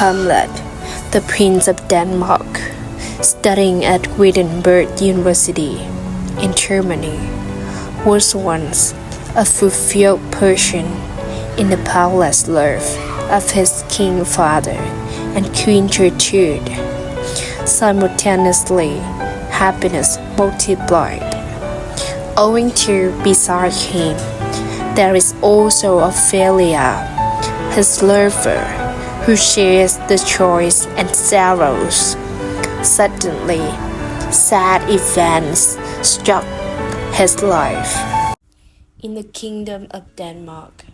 Hamlet, the Prince of Denmark, studying at Wittenberg University in Germany, was once a fulfilled Persian in the palace love of his king father and Queen Gertrude. Simultaneously, happiness multiplied. Owing to beside him, there is also Ophelia, his lover, who shares the joys and sorrows. Suddenly, sad events struck his life. In the kingdom of Denmark,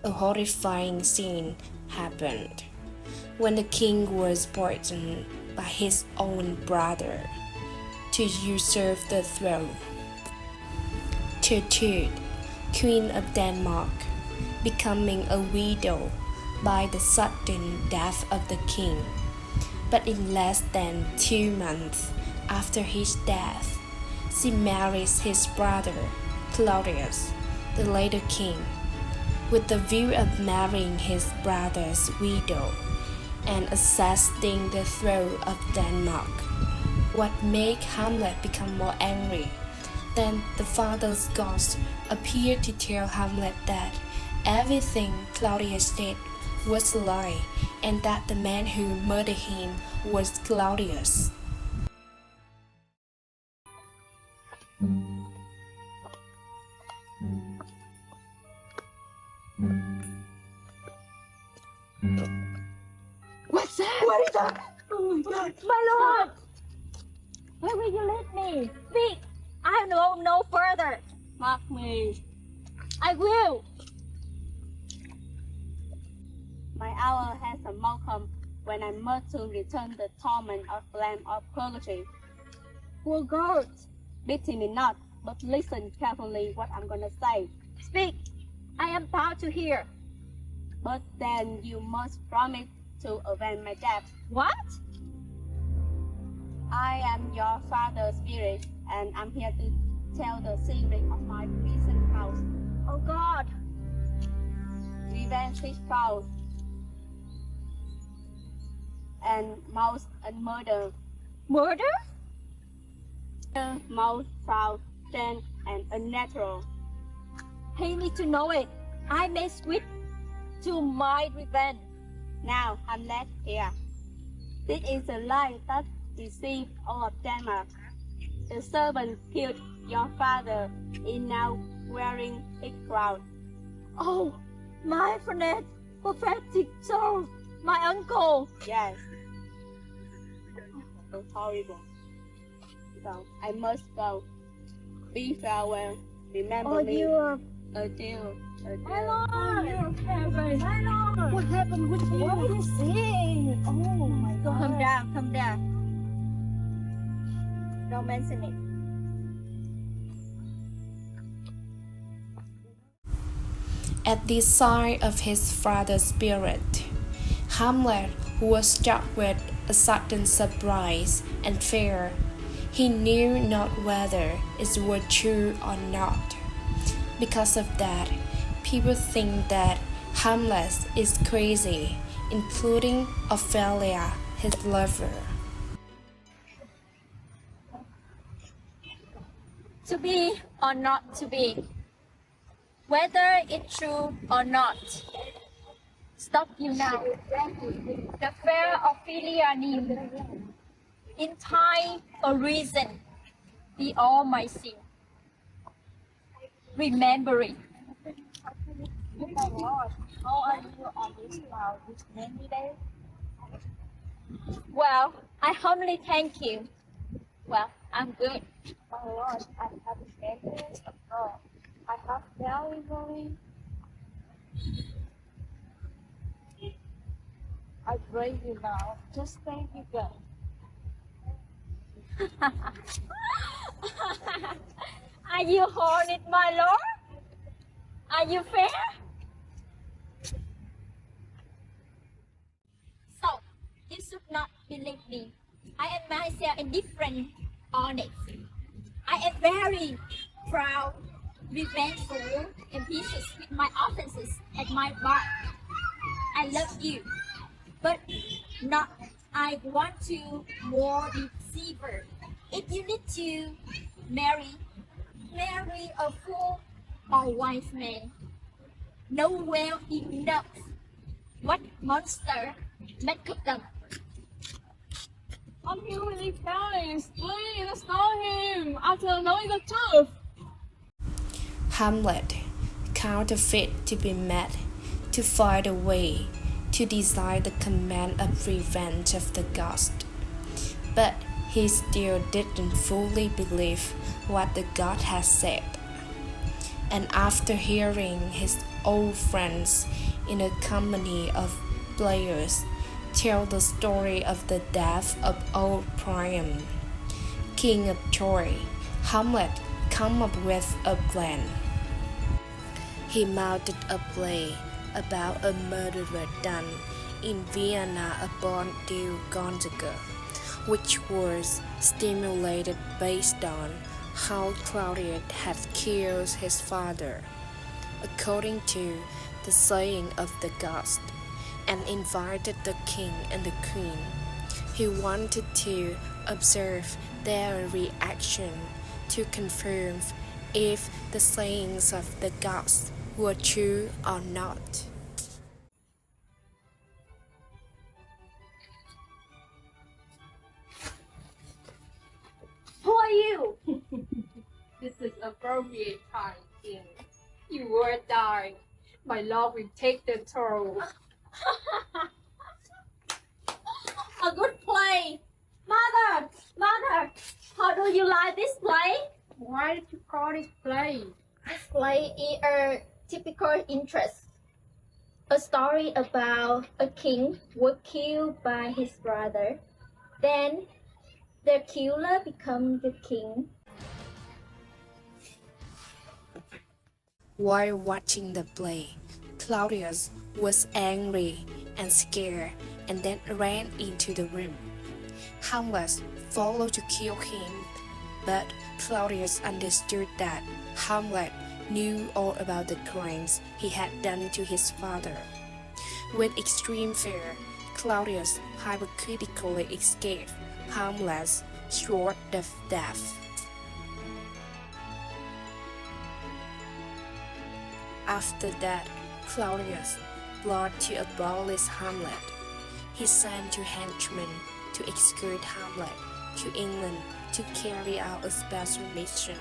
a horrifying scene happened when the king was poisoned by his own brother to usurp the throne. Gertrude, Queen of Denmark, becoming a widow by the sudden death of the king, but in less than 2 months after his death, she marries his brother Claudius, the later king, with the view of marrying his brother's widow and accessing the throne of Denmark. What made Hamlet become more angry? Then the father's ghost appeared to tell Hamlet that everything Claudius said was a lie, and that the man who murdered him was Claudius. What's that? What is that? Oh my God. My Lord! Where will you lead me? Speak! I know no further. Mark me. I will. My hour has come when I must to return the torment of flame of purgatory. Poor God, pity me not, but listen carefully what I'm gonna say. Speak, I am bound to hear. But then you must promise to avenge my death. What? I am your father's spirit, and I'm here to tell the secret of my prison house. Oh God! Revenge is foul, and mouse and murder. Murder? Mouse, foul, then and unnatural. He needs to know it. I may switch to my revenge. Now, Hamlet here. This is a lie that deceived all of Denmark. The servant killed your father is now wearing his crown. Oh, my friend, prophetic soul, my uncle. Yes. So horrible. So I must go. Be farewell. Remember me. Adieu. My Lord! My Lord! What happened with you? What did you see? Oh my God! Come down, come down. Don't mention it. At the sign of his father's spirit, Hamlet, who was struck with a sudden surprise and fear, he knew not whether it were true or not. Because of that, people think that Hamlet is crazy, including Ophelia, his lover. To be or not to be, whether it's true or not. Stop you now. The fair Ophelia name. In time or reason, be all my sin. Remembering. Oh my Lord, how are you on this cloud this many days? Well, I humbly thank you. Well, I'm good. My Lord, I have remembrance of God. I have very. I pray you now. Just thank you, God. Are you horned, my Lord? Are you fair? So, you should not believe me. I am myself indifferent, honest. I am very proud, revengeful, ambitious with my offenses and my bark. I love you, but not I want to more deceiver. If you need to marry a fool or wise man. No well enough. What monster make of them? I'm here with his parents. Please stop him after knowing the truth. Hamlet, counterfeit to be met, to find a way, to desire the command of revenge of the ghost. But he still didn't fully believe what the god had said. And after hearing his old friends in a company of players tell the story of the death of old Priam, king of Troy, Hamlet come up with a plan. He mounted a play about a murder done in Vienna upon the Gonzaga, which was stimulated based on how Claudius had killed his father, according to the saying of the ghost, and invited the king and the queen. He wanted to observe their reaction to confirm if the sayings of the ghost were true or not. Who are you? This is appropriate time, King. You were dying. My lord will take the throne. A good play. Mother, how do you like this play? Why did you call this play? This play is a typical interest. A story about a king was killed by his brother. Then the killer becomes the king. While watching the play, Claudius was angry and scared and then ran into the room. Hamlet followed to kill him, but Claudius understood that Hamlet knew all about the crimes he had done to his father. With extreme fear, Claudius hypocritically escaped Hamlet's sword of death. After that, Claudius plotted to abolish Hamlet. He sent two henchmen to escort Hamlet to England to carry out a special mission.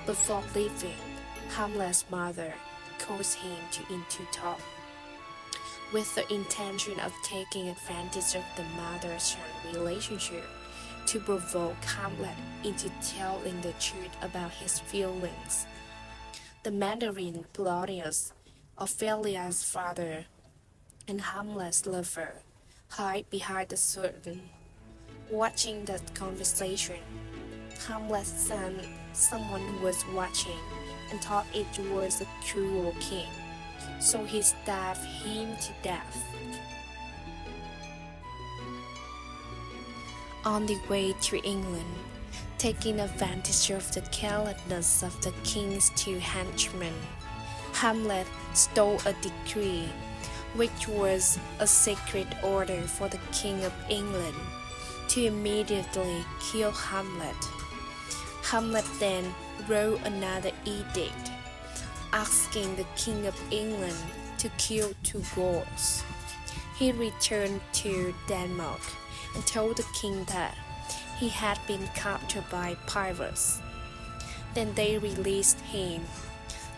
Before leaving, Hamlet's mother caused him into talk, with the intention of taking advantage of the mother-son relationship to provoke Hamlet into telling the truth about his feelings. The Mandarin Claudius, Ophelia's father, and Hamlet's lover hide behind the curtain. Watching that conversation, Hamlet sensed someone was watching and thought it was a cruel king, so he stabbed him to death. On the way to England, taking advantage of the carelessness of the king's two henchmen, Hamlet stole a decree, which was a secret order for the King of England to immediately kill Hamlet. Hamlet then wrote another edict, asking the King of England to kill 2 Gauls. He returned to Denmark and told the king that he had been captured by pirates. Then they released him.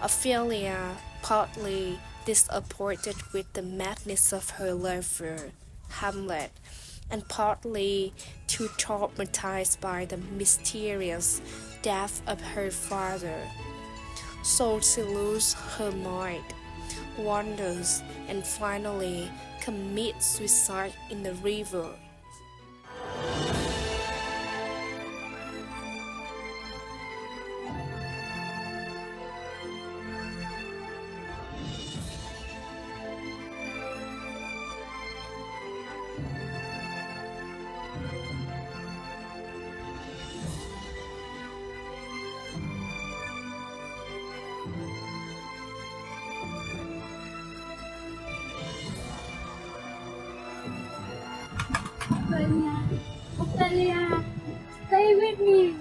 Ophelia, partly disappointed with the madness of her lover, Hamlet, and partly too traumatized by the mysterious death of her father. So she loses her mind, wanders, and finally commits suicide in the river. Ophelia, stay with me.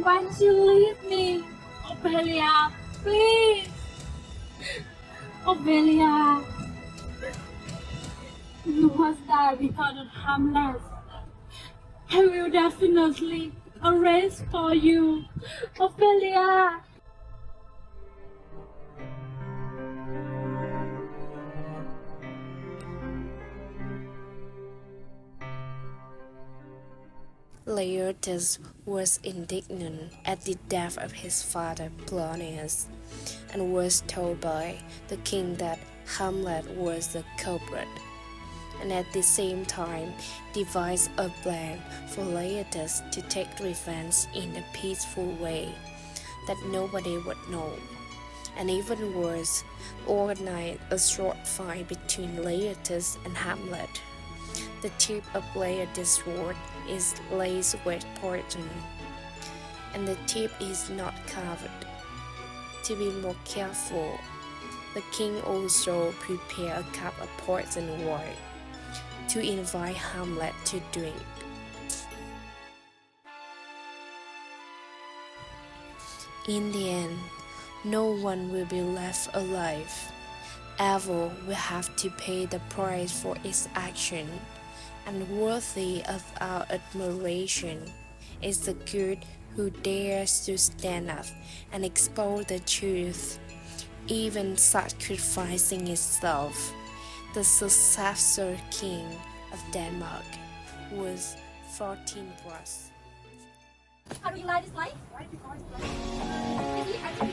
Once you leave me, Ophelia, please. Ophelia, you must die because of Hamlet. I will definitely arrange for you, Ophelia. Laertes was indignant at the death of his father Polonius, and was told by the king that Hamlet was the culprit, and at the same time devised a plan for Laertes to take revenge in a peaceful way that nobody would know, and even worse, organized a short fight between Laertes and Hamlet. The tip of Laertes' sword is laced with poison, and the tip is not covered. To be more careful, the king also prepared a cup of poisoned wine to invite Hamlet to drink. In the end, no one will be left alive. Evil will have to pay the price for its action, and worthy of our admiration is the good who dares to stand up and expose the truth, even sacrificing itself. The successor king of Denmark was 14 plus. How do you like this life? Is it actually